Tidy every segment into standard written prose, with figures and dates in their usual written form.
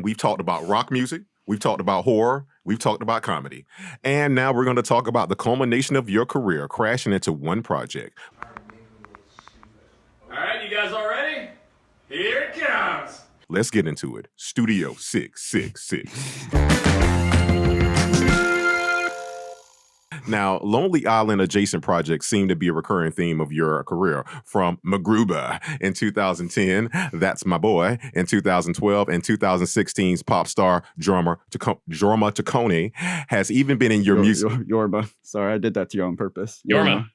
we've talked about rock music, we've talked about horror, we've talked about comedy. And now we're going to talk about the culmination of your career crashing into one project. All right, you guys all ready? Here it comes. Let's get into it. Studio 666. Now, Lonely Island adjacent projects seem to be a recurring theme of your career. From MacGruber in 2010, That's My Boy in 2012, and 2016's pop star Jorma Taccone has even been in your music. Yorma. Sorry, I did that to you on purpose. Yorma.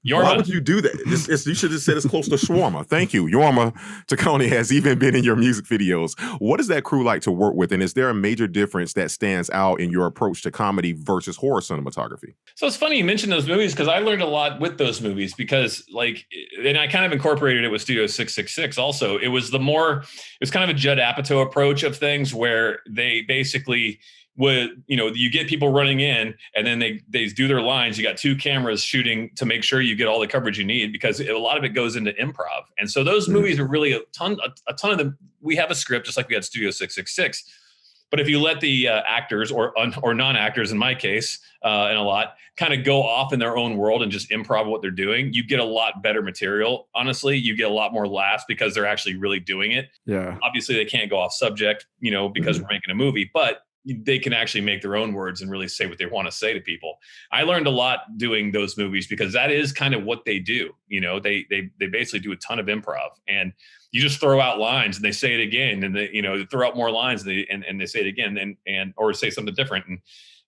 Why would you do that? You should have said it's close to shawarma. Thank you. Jorma Taccone has even been in your music videos. What is that crew like to work with? And is there a major difference that stands out in your approach to comedy versus horror cinematography? So it's funny you mentioned those movies because I learned a lot with those movies because and I kind of incorporated it with Studio 666 also. It was kind of a Judd Apatow approach of things where they basically you get people running in and then they do their lines. You got two cameras shooting to make sure you get all the coverage you need because a lot of it goes into improv. And so those movies are really a ton of them. We have a script just like we had Studio 666. But if you let the actors or non-actors in my case, and a lot kind of go off in their own world and just improv what they're doing, you get a lot better material. Honestly, you get a lot more laughs because they're actually really doing it. Yeah. Obviously they can't go off subject, because we're making a movie, but they can actually make their own words and really say what they want to say to people. I learned a lot doing those movies because that is kind of what they do. They basically do a ton of improv and you just throw out lines and they say it again and they throw out more lines and they say it again and or say something different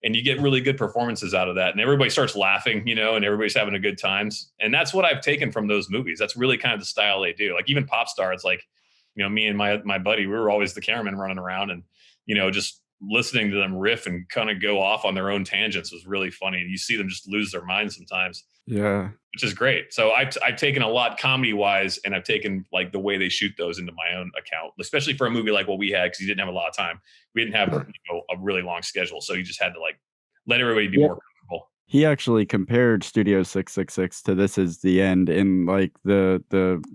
and you get really good performances out of that and everybody starts laughing, and everybody's having a good times. And that's what I've taken from those movies. That's really kind of the style they do. Like even Pop Star, it's like, me and my buddy, we were always the cameraman running around and, just listening to them riff and kind of go off on their own tangents was really funny. And you see them just lose their minds sometimes. Yeah. Which is great. So I've taken a lot comedy wise and I've taken like the way they shoot those into my own account, especially for a movie like what we had, because you didn't have a lot of time. We didn't have a really long schedule. So you just had to let everybody be more comfortable. He actually compared Studio 666 to This Is the End in the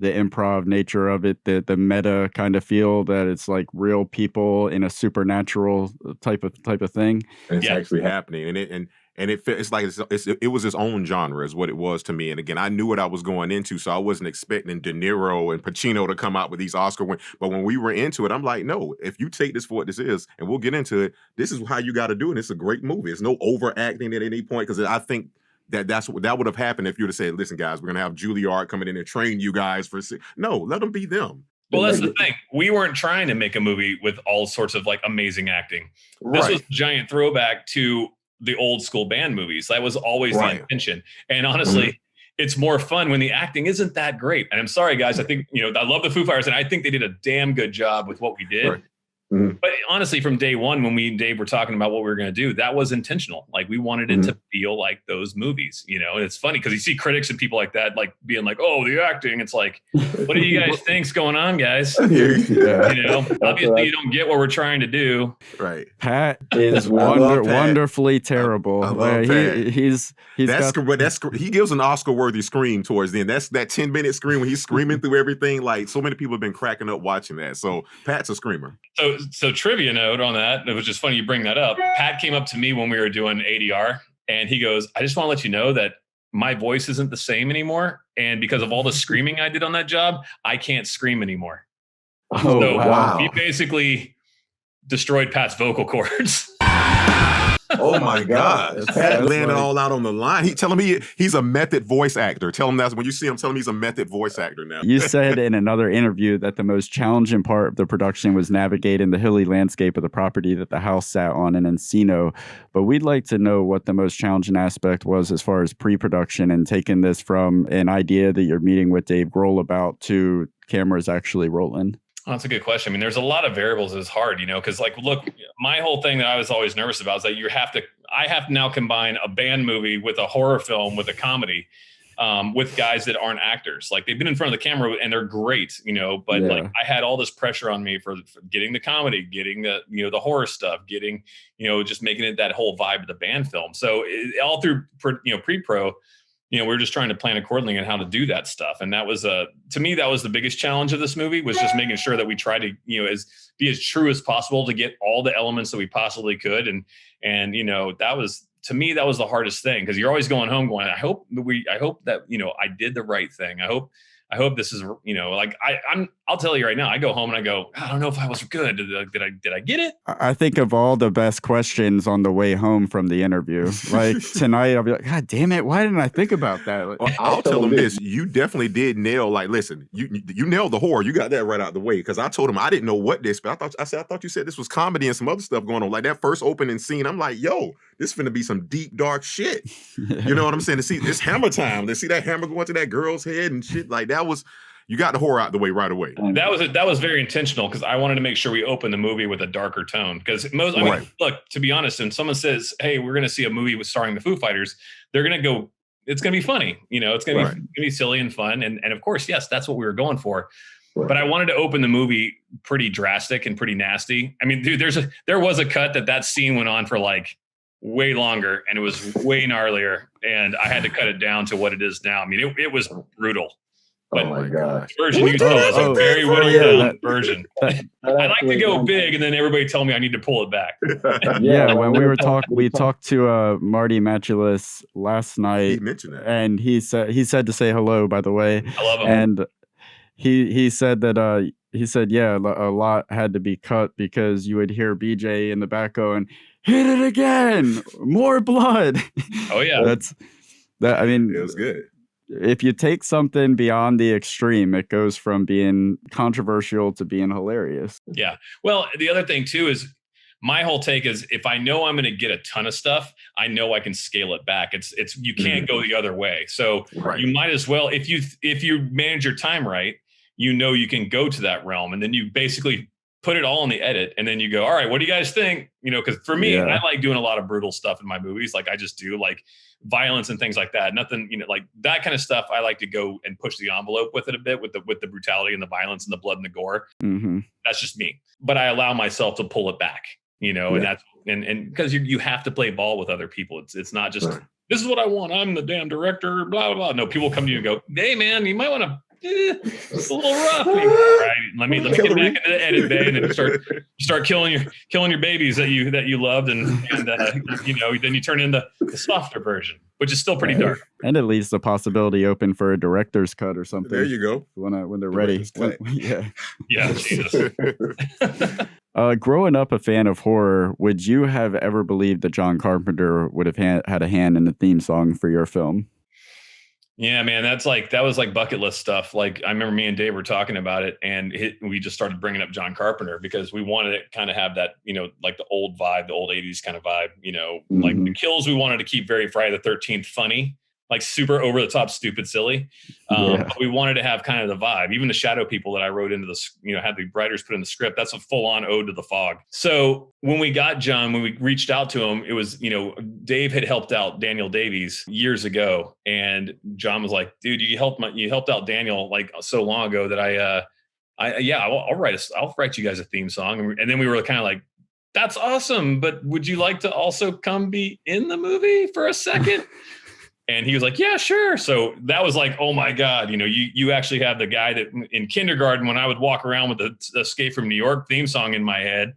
improv nature of it, the meta kind of feel that it's like real people in a supernatural type of thing. And it's actually happening, it's like it was its own genre, is what it was to me. And again, I knew what I was going into, so I wasn't expecting De Niro and Pacino to come out with these Oscar wins. But when we were into it, I'm like, no, if you take this for what this is, and we'll get into it, this is how you got to do it. It's a great movie. It's no overacting at any point, because I think that would have happened if you would have said, listen, guys, we're gonna have Juilliard coming in and train you guys for. No, let them be them. Well, that's the thing. We weren't trying to make a movie with all sorts of amazing acting. This was a giant throwback to the old school band movies. That was always the intention. And honestly, it's more fun when the acting isn't that great. And I'm sorry, guys. I think, I love the Foo Fighters and I think they did a damn good job with what we did. Right. Mm-hmm. But honestly, from day one, when we and Dave were talking about what we were going to do, that was intentional. Like we wanted it to feel like those movies, and it's funny because you see critics and people like that, being like, oh, the acting. It's like, what do you guys think's going on, guys? Obviously you don't get what we're trying to do. Right. Pat is wonderfully terrible. I love Pat. He gives an Oscar-worthy scream towards the end. That's that 10-minute scream when he's screaming through everything. Like so many people have been cracking up watching that. So Pat's a screamer. So trivia note on that, it was just funny you bring that up. Pat came up to me when we were doing ADR and he goes, I just want to let you know that my voice isn't the same anymore. And because of all the screaming I did on that job, I can't scream anymore. Wow. He basically destroyed Pat's vocal cords. Oh my God. Pat laying it all out on the line. He telling me he's a method voice actor. Tell him that when you see him, tell him he's a method voice actor now. You said in another interview that the most challenging part of the production was navigating the hilly landscape of the property that the house sat on in Encino. But we'd like to know what the most challenging aspect was as far as pre-production and taking this from an idea that you're meeting with Dave Grohl about to cameras actually rolling. Oh, that's a good question. I mean, there's a lot of variables that's hard, because look, my whole thing that I was always nervous about is that I have to now combine a band movie with a horror film with a comedy, with guys that aren't actors. Like they've been in front of the camera and they're great, but I had all this pressure on me for getting the comedy, getting the, the horror stuff, getting, just making it that whole vibe of the band film. So all through, pre-pro, we were just trying to plan accordingly on how to do that stuff. And that was to me, that was the biggest challenge of this movie, was just making sure that we tried to, be as true as possible to get all the elements that we possibly could. And that was, to me, that was the hardest thing, because you're always going home going, I hope that, I did the right thing. I hope this is, I'll tell you right now, I go home and I go, I don't know if I was good. Did I get it? I think of all the best questions on the way home from the interview. Like tonight, I'll be like, God damn it, why didn't I think about that? Well, I'll tell him this: you definitely did nail. Like, listen, you nailed the horror. You got that right out the way. Because I told him I didn't know what this, but I thought you said this was comedy and some other stuff going on. Like that first opening scene, I'm like, yo, this finna be some deep dark shit. You know what I'm saying? To see this hammer time, to see that hammer going to that girl's head and shit like that was. You got the horror out the way right away. That was very intentional, because I wanted to make sure we opened the movie with a darker tone. Because look, to be honest, when someone says, "Hey, we're going to see a movie starring the Foo Fighters," they're going to go, "It's going to be funny." It's going to be silly and fun. And of course, yes, that's what we were going for. Right. But I wanted to open the movie pretty drastic and pretty nasty. I mean, dude, there was a cut that scene went on for like way longer, and it was way gnarlier, and I had to cut it down to what it is now. I mean, it was brutal. But oh my God! The version you tell is a very well done version. I like to go big, and then everybody tell me I need to pull it back. Yeah, when we talked to Marty Matulus last night. He mentioned that, and he said to say hello. By the way, I love him. And he said that a lot had to be cut because you would hear BJ in the back going, "Hit it again, more blood." Oh yeah, I mean, it was good. If you take something beyond the extreme, it goes from being controversial to being hilarious. Yeah. Well, the other thing too is my whole take is, if I know I'm going to get a ton of stuff, I know I can scale it back. It's you can't go the other way. So you might as well, if you manage your time right, you can go to that realm, and then you basically put it all in the edit, and then you go, all right, what do you guys think? Because for me, I like doing a lot of brutal stuff in my movies. Like I just do like violence and things like that. Nothing, like that kind of stuff. I like to go and push the envelope with it a bit, with the brutality and the violence and the blood and the gore. Mm-hmm. That's just me. But I allow myself to pull it back, and that's and because you have to play ball with other people. It's not just this is what I want. I'm the damn director. Blah blah blah. No, people come to you and go, hey man, you might want to. It's a little rough. Right. Let me get back into the edit bay, and then start killing your babies that you loved, and then you turn into the softer version, which is still pretty dark. And it leaves the possibility open for a director's cut or something. There you go. When they're ready. Yeah. Jesus. Growing up a fan of horror, would you have ever believed that John Carpenter would have had a hand in the theme song for your film? Yeah, man, that was like bucket list stuff. Like I remember me and Dave were talking about it, and we just started bringing up John Carpenter because we wanted to kind of have that, like the old vibe, the old 80s kind of vibe, like the kills we wanted to keep very Friday the 13th funny, like super over the top, stupid, silly. But we wanted to have kind of the vibe. Even the shadow people that I wrote into the, had the writers put in the script, that's a full on ode to the fog. So when we got John, when we reached out to him, it was, Dave had helped out Daniel Davies years ago. And John was like, dude, you helped out Daniel like so long ago that I'll write you guys a theme song. And then we were kind of like, that's awesome. But would you like to also come be in the movie for a second? And he was like, yeah, sure. So that was like, oh my God, you actually have the guy that in kindergarten, when I would walk around with the Escape from New York theme song in my head,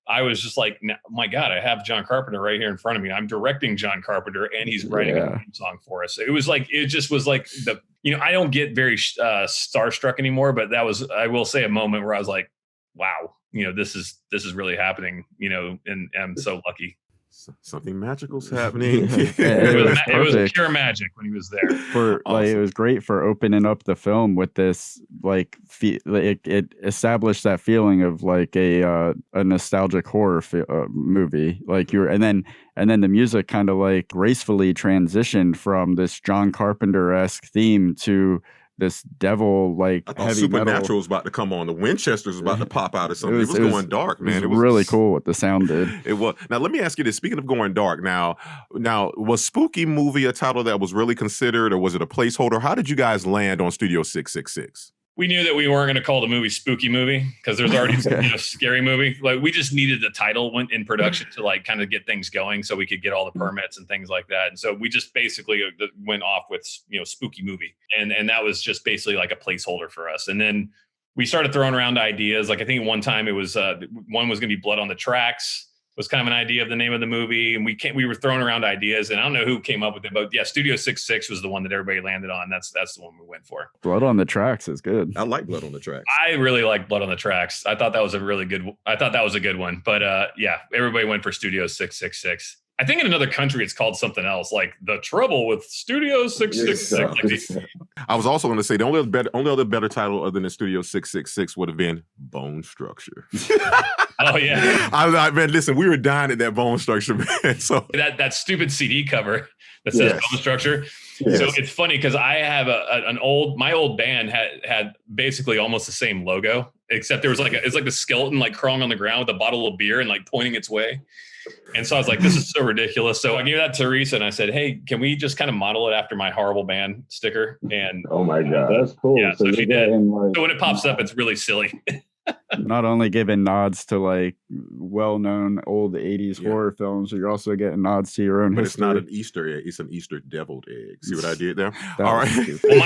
I was just like, my God, I have John Carpenter right here in front of me. I'm directing John Carpenter, and he's writing a theme song for us. It just was like I don't get very starstruck anymore, but that was, I will say, a moment where I was like, wow, this is really happening, and I'm so lucky. Something magical's happening. It was pure magic when he was there. It was great for opening up the film with this, like, it established that feeling of like a nostalgic horror movie. Like and then the music kind of like gracefully transitioned from this John Carpenter-esque theme to this devil, like, I thought heavy Supernatural metal. was about to come on. The Winchesters was about to pop out or something. It was going dark, man. It was really cool what the sound did. It was. Now, let me ask you this. Speaking of going dark, now, was Spooky Movie a title that was really considered, or was it a placeholder? How did you guys land on Studio 666? we knew that we weren't going to call the movie Spooky Movie because there's already Okay. scary movie. Like we just needed the title went in production to like kind of get things going so we could get all the permits and things like that. And so we just basically went off with, Spooky Movie. And that was just basically like a placeholder for us. And then we started throwing around ideas. Like I think one time it was one was going to be Blood on the Tracks. Was kind of an idea of the name of the movie, and we were throwing around ideas, and I don't know who came up with it, but yeah, Studio 66 was the one that everybody landed on. That's the one we went for. Blood on the Tracks is good. I like Blood on the Tracks. I really like Blood on the Tracks. I thought that was a good one. But yeah, everybody went for Studio 666. I think in another country it's called something else, like The Trouble with Studio 666. Like I was also going to say the only other better title other than Studio 666 would have been Bone Structure. Oh yeah, man, listen, we were dying at that Bone Structure, man. So that stupid CD cover that says Bone Structure. Yes. So it's funny because I have my old band had basically almost the same logo, except there was it's like the skeleton like crawling on the ground with a bottle of beer and like pointing its way. And so I was like, this is so ridiculous. So I gave that to Teresa and I said, hey, can we just kind of model it after my horrible band sticker? And oh my God, that's cool. Yeah, so she did. So when it pops up, it's really silly. Not only giving nods to like well-known old 80s horror films, you're also getting nods to your own history. It's not an Easter egg, it's an Easter deviled egg. See what I did there? All right. Well,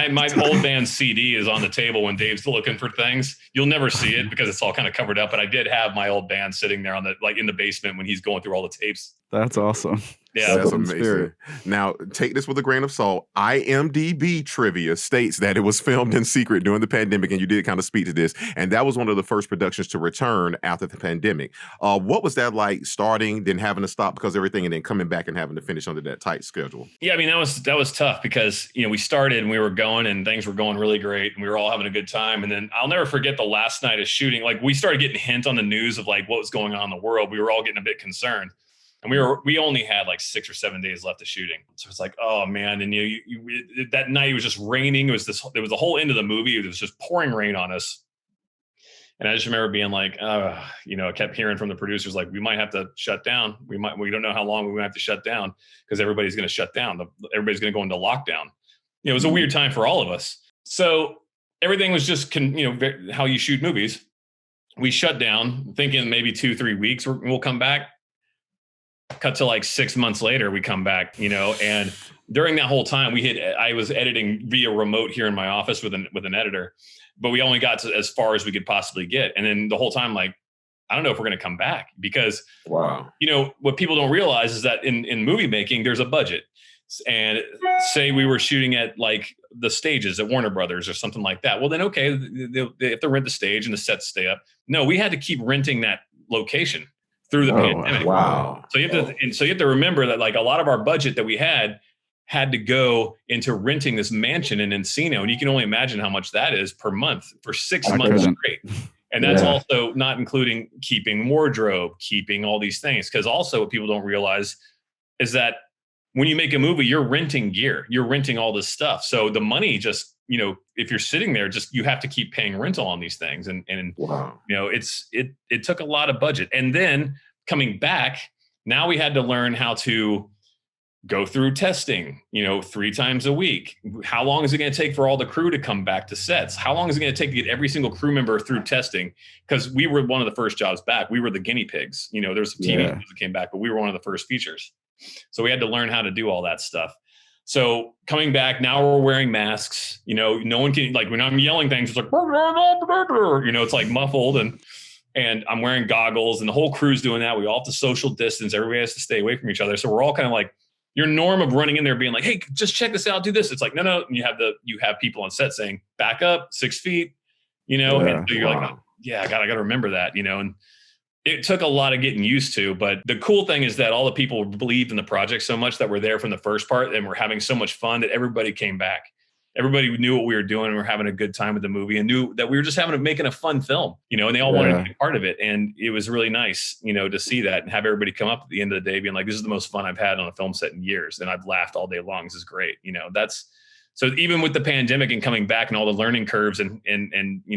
my old band CD is on the table when Dave's looking for things. You'll never see it because it's all kind of covered up, but I did have my old band sitting there in the basement when he's going through all the tapes. That's awesome. Yeah, that's amazing. Spirit. Now, take this with a grain of salt. IMDb trivia states that it was filmed in secret during the pandemic, and you did kind of speak to this. And that was one of the first productions to return after the pandemic. What was that like, starting, then having to stop because of everything, and then coming back and having to finish under that tight schedule? Yeah, I mean that was tough because we started and we were going and things were going really great and we were all having a good time. And then I'll never forget the last night of shooting. Like we started getting hint on the news of like what was going on in the world. We were all getting a bit concerned. And we only had like 6 or 7 days left of shooting. So it's like, oh man. And that night it was just raining. There was the whole end of the movie. It was just pouring rain on us. And I just remember being like, I kept hearing from the producers, like, we might have to shut down. We don't know how long we might have to shut down because everybody's going to shut down. Everybody's going to go into lockdown. It was a weird time for all of us. So everything was just, how you shoot movies. We shut down thinking maybe 2-3 weeks we'll come back. Cut to like 6 months later, we come back, and during that whole time I was editing via remote here in my office with an editor, but we only got to as far as we could possibly get. And then the whole time, like, I don't know if we're going to come back because, wow, what people don't realize is that in movie making, there's a budget. And say we were shooting at like the stages at Warner Brothers or something like that. Well, then, okay, they have to rent the stage and the sets stay up. No, we had to keep renting that location through the pandemic. Wow. So you have to remember that like a lot of our budget that we had to go into renting this mansion in Encino. And you can only imagine how much that is per month for 6 months straight. And that's also not including keeping wardrobe, keeping all these things. Because also what people don't realize is that when you make a movie, you're renting gear, you're renting all this stuff. So the money just, if you're sitting there, just you have to keep paying rental on these things. And wow, it took a lot of budget. And then coming back, now we had to learn how to go through testing, 3 times a week. How long is it going to take for all the crew to come back to sets? How long is it going to take to get every single crew member through testing? Because we were one of the first jobs back. We were the guinea pigs. There's some TV that came back, but we were one of the first features. So we had to learn how to do all that stuff. So coming back, now we're wearing masks. No one can, like, when I'm yelling things, it's like, it's like muffled, and I'm wearing goggles, and the whole crew's doing that. We all have to social distance. Everybody has to stay away from each other. So we're all kind of like, your norm of running in there being like, hey, just check this out, do this. It's like, no. And you have people on set saying, back up 6 feet, and so you're like, oh, yeah, I gotta remember that, and it took a lot of getting used to. But the cool thing is that all the people believed in the project so much that were there from the first part and were having so much fun that everybody came back. Everybody knew what we were doing and we're having a good time with the movie and knew that we were just making a fun film, and they all wanted to be part of it. And it was really nice, to see that and have everybody come up at the end of the day being like, this is the most fun I've had on a film set in years. And I've laughed all day long. This is great. So even with the pandemic and coming back and all the learning curves and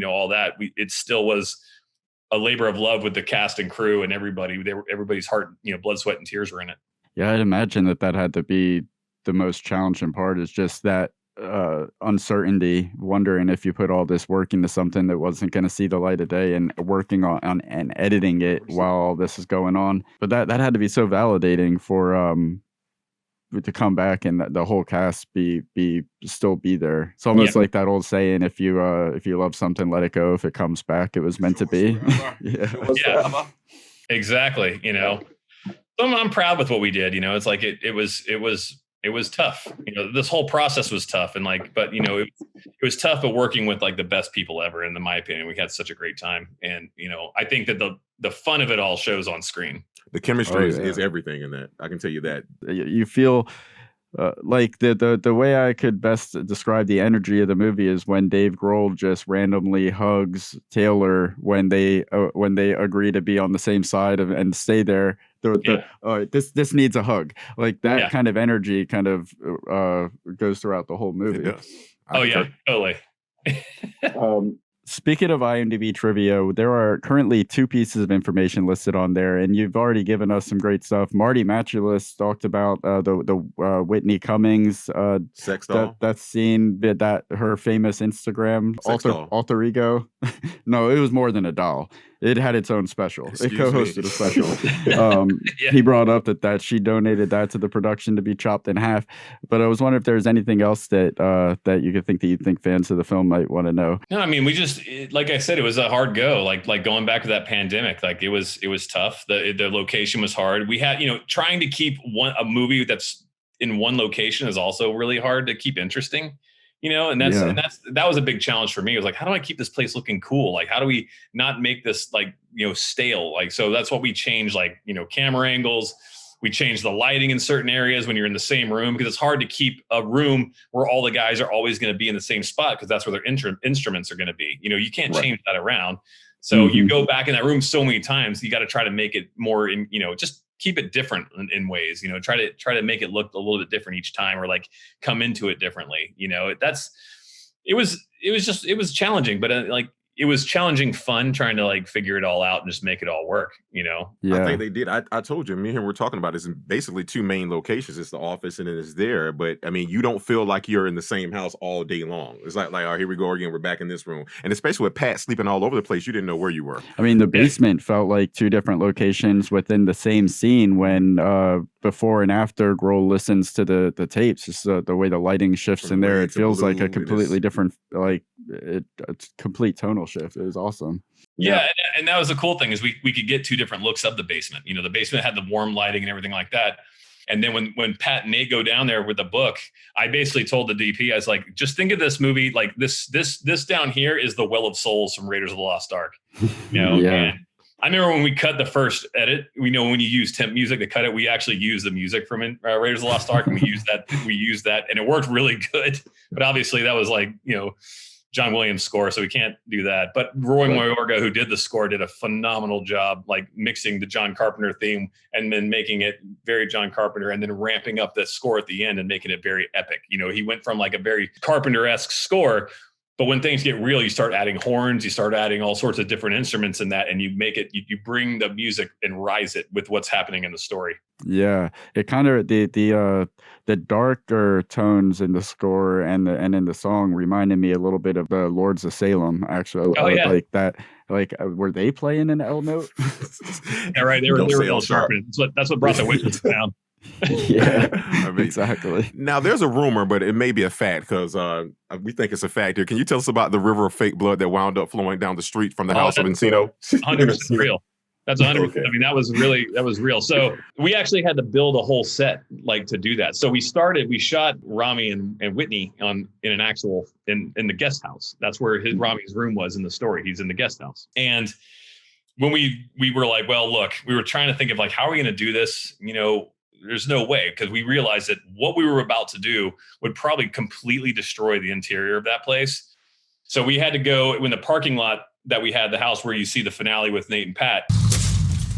all that, it still was a labor of love with the cast and crew and everybody. Everybody's heart, blood, sweat, and tears were in it. Yeah, I'd imagine that had to be the most challenging part, is just that uncertainty, wondering if you put all this work into something that wasn't going to see the light of day, and working on and editing it while all this is going on. But that had to be so validating for to come back and the whole cast be still be there. It's almost like that old saying, if you love something, let it go. If it comes back, it was meant to be. Yeah, exactly. You know, I'm proud with what we did. You know, it's like it was tough. You know, this whole process was tough, and like, but you know, it was tough, but working with like the best people ever. And in my opinion, we had such a great time. And you know, I think that the fun of it all shows on screen. The chemistry is everything in that. I can tell you that. You feel like the way I could best describe the energy of the movie is when Dave Grohl just randomly hugs Taylor when they agree to be on the same side and stay there. This needs a hug. Like that kind of energy kind of goes throughout the whole movie. Totally. Speaking of IMDb trivia, there are currently 2 pieces of information listed on there, and you've already given us some great stuff. Marty Matulus talked about the Whitney Cummings sex doll. That scene, that her famous Instagram alter ego. No, it was more than a doll. It had its own special. It co-hosted a special. He brought up that she donated that to the production to be chopped in half. But I was wondering if there's anything else that you think fans of the film might want to know. No, I mean, we just, like I said, it was a hard go. Like going back to that pandemic, like it was tough. The location was hard. We had, you know, trying to keep a movie that's in one location is also really hard to keep interesting. You know, and that was a big challenge for me. It was like, how do I keep this place looking cool? Like, how do we not make this like, you know, stale? Like, so that's what we changed, like, you know, camera angles. We changed the lighting in certain areas when you're in the same room, because it's hard to keep a room where all the guys are always going to be in the same spot, because that's where their instruments are going to be. You know, you can't change that around. So you go back in that room so many times, you got to try to make it more in, you know, just keep it different in ways, you know, try to make it look a little bit different each time, or like come into it differently. You know, it was challenging, but it was challenging fun trying to like figure it all out and just make it all work, you know? I think they did. I told you, me and him, we're talking about this in basically 2 main locations. It's the office and then it's there. But I mean, you don't feel like you're in the same house all day long. It's like, all right, here we go again. We're back in this room. And especially with Pat sleeping all over the place, you didn't know where you were. I mean, the basement felt like 2 different locations within the same scene when before and after Grohl listens to the tapes. Just the way the lighting shifts in there, it feels like a completely different, like a complete tonal shift. It was awesome. Yeah, and that was the cool thing, is we could get 2 different looks of the basement. You know, the basement had the warm lighting and everything like that. And then when Pat and Nate go down there with the book, I basically told the DP, I was like, just think of this movie like this down here is the Well of Souls from Raiders of the Lost Ark. You know, and I remember when we cut the first edit, we know when you use temp music to cut it, we actually use the music from Raiders of the Lost Ark, and we used that, and it worked really good. But obviously that was like, you know, John Williams score, so we can't do that. But Roy Mayorga, who did the score, did a phenomenal job, like mixing the John Carpenter theme and then making it very John Carpenter, and then ramping up the score at the end and making it very epic. You know, he went from like a very Carpenter-esque score, but when things get real, you start adding horns, you start adding all sorts of different instruments in that, and you make it, you bring the music and rise it with what's happening in the story. Yeah, it kind of the darker tones in the score and in the song reminded me a little bit of the Lords of Salem, actually. Like that. Like, were they playing an L note? Yeah, right. They were real sharp. That's what brought the witches down. Yeah, I mean, exactly. Now, there's a rumor, but it may be a fact, because we think it's a fact here. Can you tell us about the river of fake blood that wound up flowing down the street from the house of Encino? 100% real. That's 100%. Okay. I mean, that was real. So we actually had to build a whole set like to do that. So we shot Rami and Whitney in the guest house. That's where Rami's room was in the story. He's in the guest house. And when we were like, well, look, we were trying to think of like, how are we going to do this? You know, there's no way, because we realized that what we were about to do would probably completely destroy the interior of that place. So we had to go in the parking lot that we had, the house where you see the finale with Nate and Pat.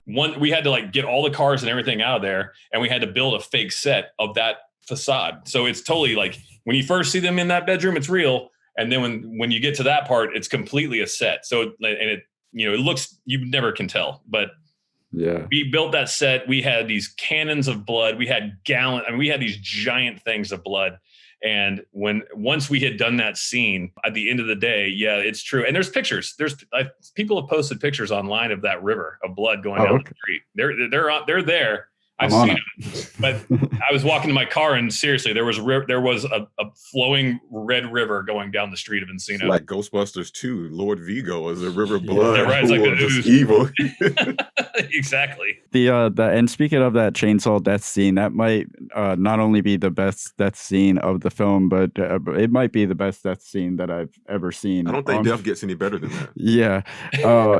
We had to like get all the cars and everything out of there, and we had to build a fake set of that facade. So it's totally like when you first see them in that bedroom, it's real. And then when you get to that part, it's completely a set. So, and it, you know, it looks, you never can tell, but yeah, we built that set. We had these cannons of blood. We had we had these giant things of blood. And once we had done that scene at the end of the day, yeah, it's true. And there's pictures. People have posted pictures online of that river of blood going down the street. They're there. I've seen them, but I was walking to my car, and seriously, there was a flowing red river going down the street of Encino. It's like Ghostbusters 2, Lord Vigo is a river of blood. Yeah, right. It's like just evil. Exactly. And speaking of that chainsaw death scene, that might not only be the best death scene of the film, but it might be the best death scene that I've ever seen. I don't think death gets any better than that. Yeah,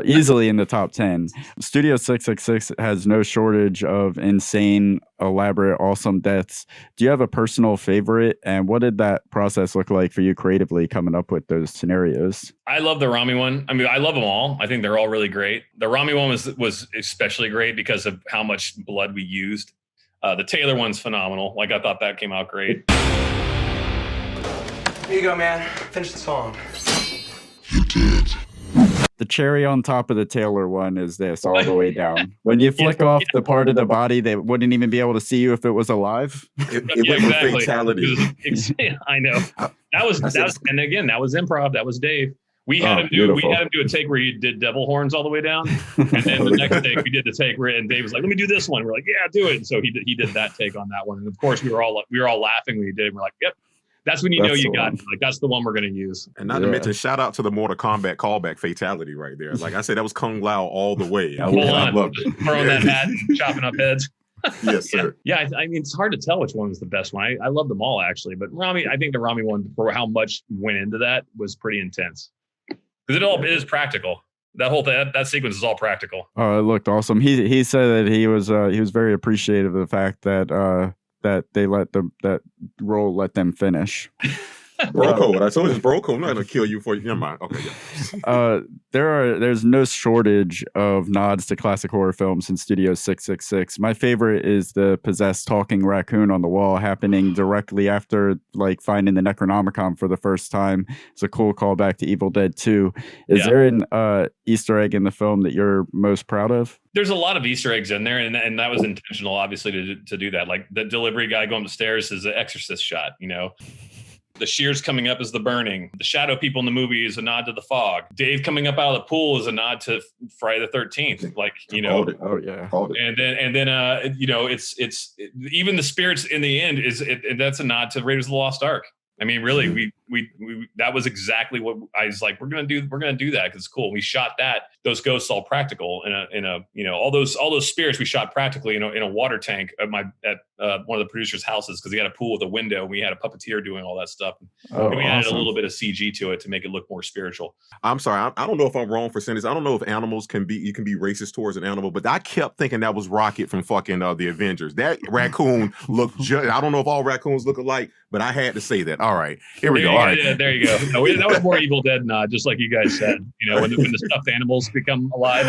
easily in the top 10. Studio 666 has no shortage of insane, elaborate, awesome deaths. Do you have a personal favorite, and what did that process look like for you creatively coming up with those scenarios? I love the Rami one. I mean, I love them all. I think they're all really great. The Rami one was especially great because of how much blood we used. The Taylor one's phenomenal. Like, I thought that came out great. Here you go, man. Finish the song. You did. The cherry on top of the Taylor one is this all the way down. When you flick off the part of the body, they wouldn't even be able to see you if it was alive. It was a fatality. I know. That was, and again, that was improv. That was Dave. We had him do a take where he did devil horns all the way down, and then the next take we did the take where, and Dave was like, "Let me do this one." We're like, "Yeah, do it." And so he did that take on that one, and of course we were all laughing when he did it. We're like, "Yep." That's when you know you got it. Like, that's the one we're going to use. And not to mention, shout out to the Mortal Kombat callback fatality right there. Like I said, that was Kung Lao all the way. I loved it. Throwing that hat, chopping up heads. Yes, sir. Yeah, I mean, it's hard to tell which one was the best one. I love them all, actually. But Rami, I think the Rami one, for how much went into that, was pretty intense. Because it is practical. That whole thing, that sequence is all practical. Oh, it looked awesome. He said that he was very appreciative of the fact that they that role let them finish. Bro code. I told you it's bro code. I'm not gonna kill you for you. Never mind. Okay, yeah. There's no shortage of nods to classic horror films in Studio 666. My favorite is the possessed talking raccoon on the wall happening directly after like finding the Necronomicon for the first time. It's a cool callback to Evil Dead 2. Is there an Easter egg in the film that you're most proud of? There's a lot of Easter eggs in there, and that was intentional, obviously, to do that. Like the delivery guy going upstairs is an Exorcist shot, you know. The shears coming up is The Burning. The shadow people in the movie is a nod to The Fog. Dave coming up out of the pool is a nod to Friday the 13th. Like, you know. Oh yeah. And then you know, it's even the spirits in the end that's a nod to Raiders of the Lost Ark. I mean, really, we that was exactly what I was like. We're gonna do that because it's cool. We shot those ghosts all practical in a you know, all those spirits we shot practically in a water tank at one of the producers' houses because he had a pool with a window. And we had a puppeteer doing all that stuff, and we added a little bit of CG to it to make it look more spiritual. I'm sorry, I don't know if I'm wrong for saying this. I don't know if animals you can be racist towards an animal, but I kept thinking that was Rocket from fucking the Avengers. That raccoon looked. I don't know if all raccoons look alike, but I had to say that. All right, here we go. All right, yeah, there you go. No, that was more Evil Dead nod, just like you guys said. You know, when the stuffed animals become alive.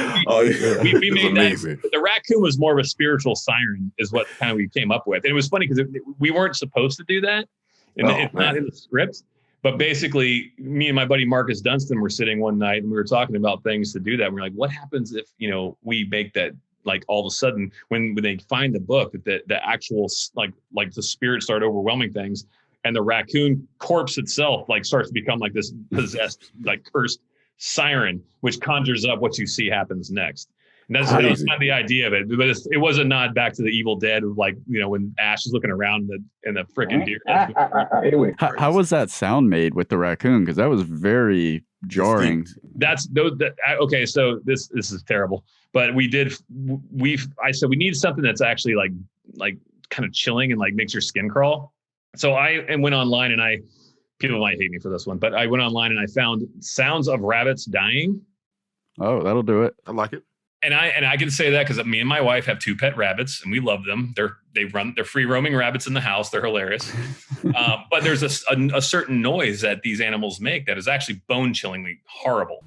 We made that. The raccoon was more of a spiritual siren, is what kind of we came up with. And it was funny because we weren't supposed to do that. It's not in the script. But basically, me and my buddy Marcus Dunstan were sitting one night and we were talking about things to do that. And we're like, what happens if, you know, we make that, like, all of a sudden when they find the book that the actual like the spirits start overwhelming things, and the raccoon corpse itself like starts to become like this possessed, like cursed siren, which conjures up what you see happens next. And that was kind of the idea of it. But it was a nod back to the Evil Dead of, like, you know, when Ash is looking around and the freaking deer. How was that sound made with the raccoon? Because that was very jarring. Okay. So this is terrible. But I said we need something that's actually like kind of chilling and like makes your skin crawl. So I went online and people might hate me for this one, but I went online and I found sounds of rabbits dying. Oh, that'll do it. I like it. And I can say that because me and my wife have 2 pet rabbits and we love them. They're free roaming rabbits in the house. They're hilarious. But there's a certain noise that these animals make that is actually bone chillingly horrible.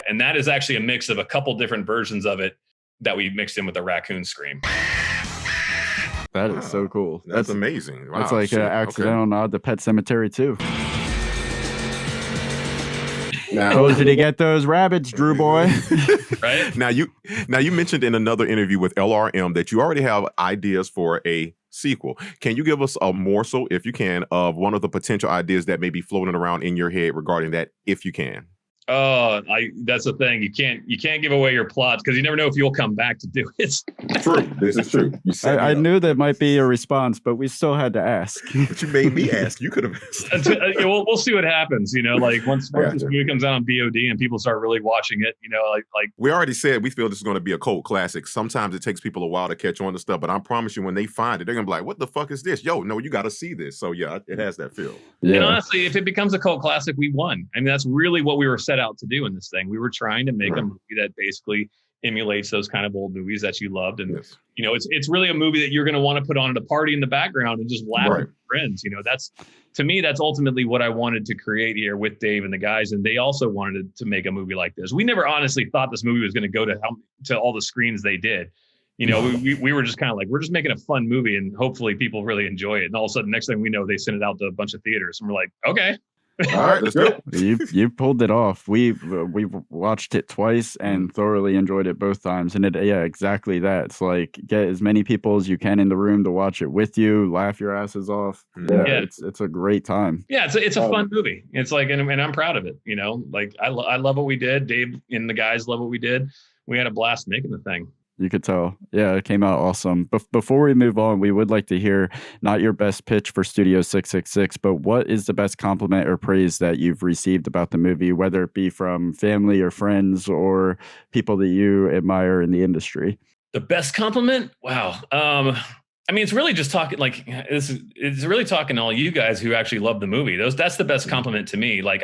And that is actually a mix of a couple different versions of it that we mixed in with the raccoon scream. That is so cool. That's amazing. Wow, that's like an accidental nod to Pet Sematary too. Told you to get those rabbits, Drew boy. Right? Now you mentioned in another interview with LRM that you already have ideas for a sequel. Can you give us a morsel, if you can, of one of the potential ideas that may be floating around in your head regarding that, if you can? Oh, that's the thing. You can't give away your plots because you never know if you'll come back to do it. True. This is true. I knew that might be a response, but we still had to ask. But you made me ask. You could have asked. We'll see what happens. Like once this movie comes out on VOD and people start really watching it, like we already said, we feel this is going to be a cult classic. Sometimes it takes people a while to catch on to stuff, but I promise you, when they find it, they're gonna be like, "What the fuck is this? Yo, no, you got to see this." So yeah, it has that feel. Yeah. And honestly, if it becomes a cult classic, we won. I mean, that's really what we were set out to do in this thing. We were trying to make a movie that basically emulates those kind of old movies that you loved. And, it's really a movie that you're going to want to put on at a party in the background and just laugh with your friends. To me, that's ultimately what I wanted to create here with Dave and the guys. And they also wanted to make a movie like this. We never honestly thought this movie was going to go to all the screens they did. We were just kind of like, we're just making a fun movie and hopefully people really enjoy it. And all of a sudden, next thing we know, they send it out to a bunch of theaters and we're like, okay. All right, let's go. You pulled it off. We watched it twice and thoroughly enjoyed it both times. And exactly that. It's like, get as many people as you can in the room to watch it with you, laugh your asses off. It's a great time. Yeah, it's a fun movie. It's like, and I'm proud of it. Like I love what we did. Dave and the guys love what we did. We had a blast making the thing. You could tell. Yeah, it came out awesome. But before we move on, we would like to hear not your best pitch for Studio 666, but what is the best compliment or praise that you've received about the movie, whether it be from family or friends or people that you admire in the industry? The best compliment? Wow. I mean, it's really just talking it's really talking to all you guys who actually love the movie. That's the best compliment to me. Like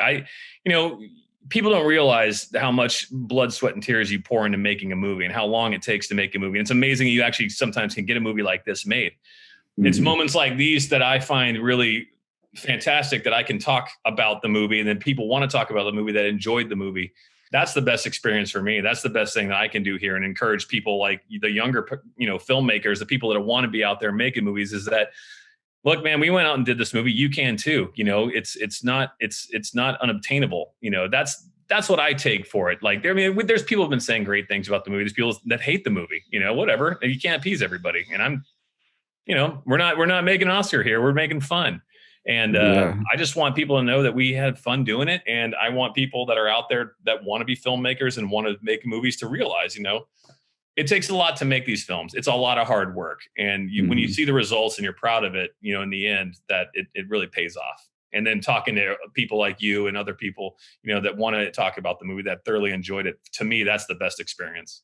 people don't realize how much blood, sweat, and tears you pour into making a movie and how long it takes to make a movie. And it's amazing you actually sometimes can get a movie like this made. Mm-hmm. It's moments like these that I find really fantastic, that I can talk about the movie and then people want to talk about the movie, that enjoyed the movie. That's the best experience for me. That's the best thing that I can do here and encourage people like the younger, filmmakers, the people that want to be out there making movies, is that, look, man, we went out and did this movie. You can too. It's not unobtainable. That's what I take for it. Like, there's people who've been saying great things about the movie. There's people that hate the movie. Whatever. You can't appease everybody. And we're not making an Oscar here. We're making fun. And I just want people to know that we had fun doing it. And I want people that are out there that want to be filmmakers and want to make movies to realize, it takes a lot to make these films. It's a lot of hard work. And when you see the results and you're proud of it, in the end, that it really pays off. And then talking to people like you and other people, that want to talk about the movie, that thoroughly enjoyed it. To me, that's the best experience.